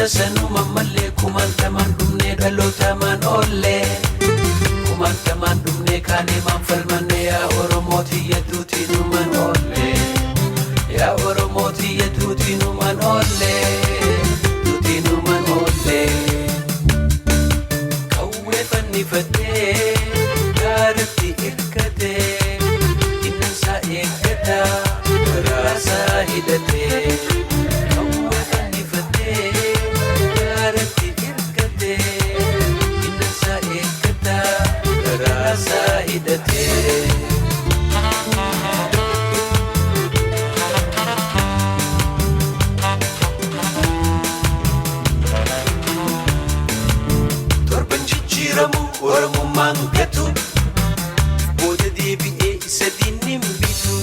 tasanuma malee kumaantamaan dhumnee dhalootamaan oollee kumaantamaan dhumnee kaaneemaan falmannee yaa Oromooti yadduutiinumaan oollee yaa Oromooti yadduutiinumaan oollee duutiinumaan oollee qawwee fannifadhee gaaratti hirkatee innansaa eeggataa garaasaa hidhatee torban jijjiiramu Oromummaan gatu booda deebi'ee isa diinnin bitu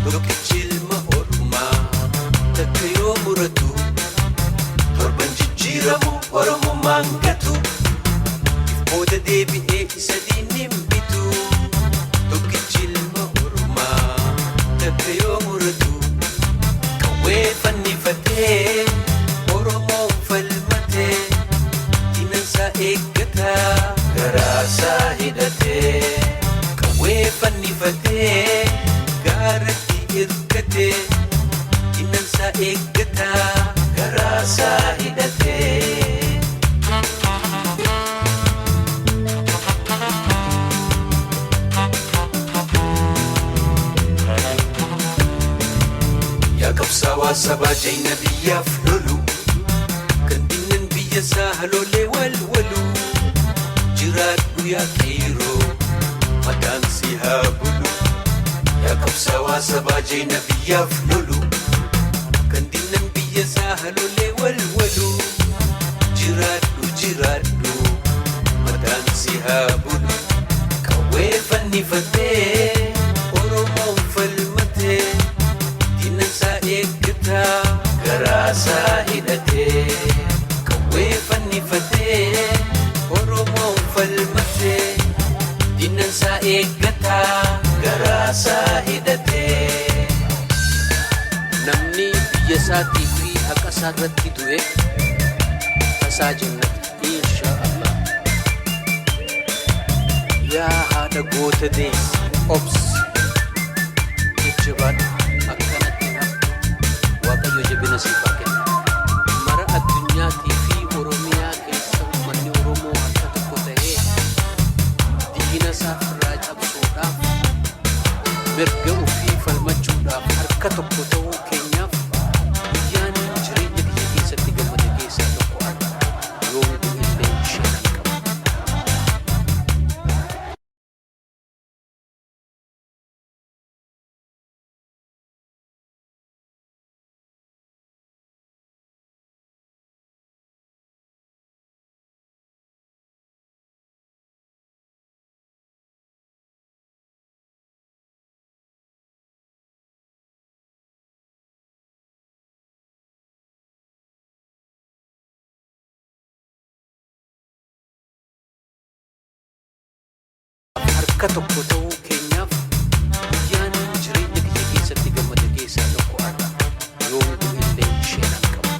tokkichi ilma Oromaa takka yoo muratu torban jijjiiramu Oromummaan gatu booda deebi'ee isa diinnin bitu tokkichi ilma Oromaa takka yoo muratu qawwee fannifatee Oromoon falmatee diinansaa eeggataa garaasaa hidhatee qawwee fannifatee gaaratti hirkatee diinansaa eeggataa garaasaa hidhatee qabsaawaa sabaa jayna biyyaaf lolu kan dinnan biyya isaa haloolee walwalu jiraadhu yaa qeeroo maqaan si haa bulu yaa qabsaawaa sabaa jayna biyyaaf lolu kan dinnan biyya isaa haloolee walwalu jiraadhu maqaan si haa bulu qawwee fannifatee Oromoon falmatee diinansaa eeggataa garaasaa hidhatee qawwee fannifatee Oromoon falmatee diinansaa eeggataa garaasaa hidhatee namni biyya isaatii fi haqa isaa irratti du'e tasaa jannata inshaa Allah yaa haadha goota deessi obsi jajjabaadha waaqayyo jabina siifaa kenna mara addunyaatii fi Oromiyaa keessa uummanni Oromoo akka tokko ta'ee diina isaa irraa cabsuudhaaf mirga ofii falmachuudhaaf harka tokko ta'uu keenyaaf guyyaan jireenya biyya keessatti gammade keessaa tokko adda yoo nuti illee isheen qaba. Harka tokko ta'uu keenyaaf guyyaan jireenya biyya keessatti gammade keessaa tokko adda yoo nuti illee isheen qaba.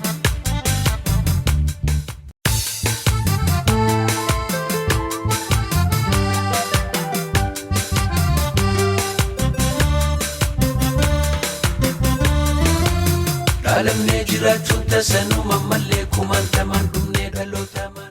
Dhaalamnee jiraachuun tasanuma malee kumaantamaan dhumnee dhalootamaan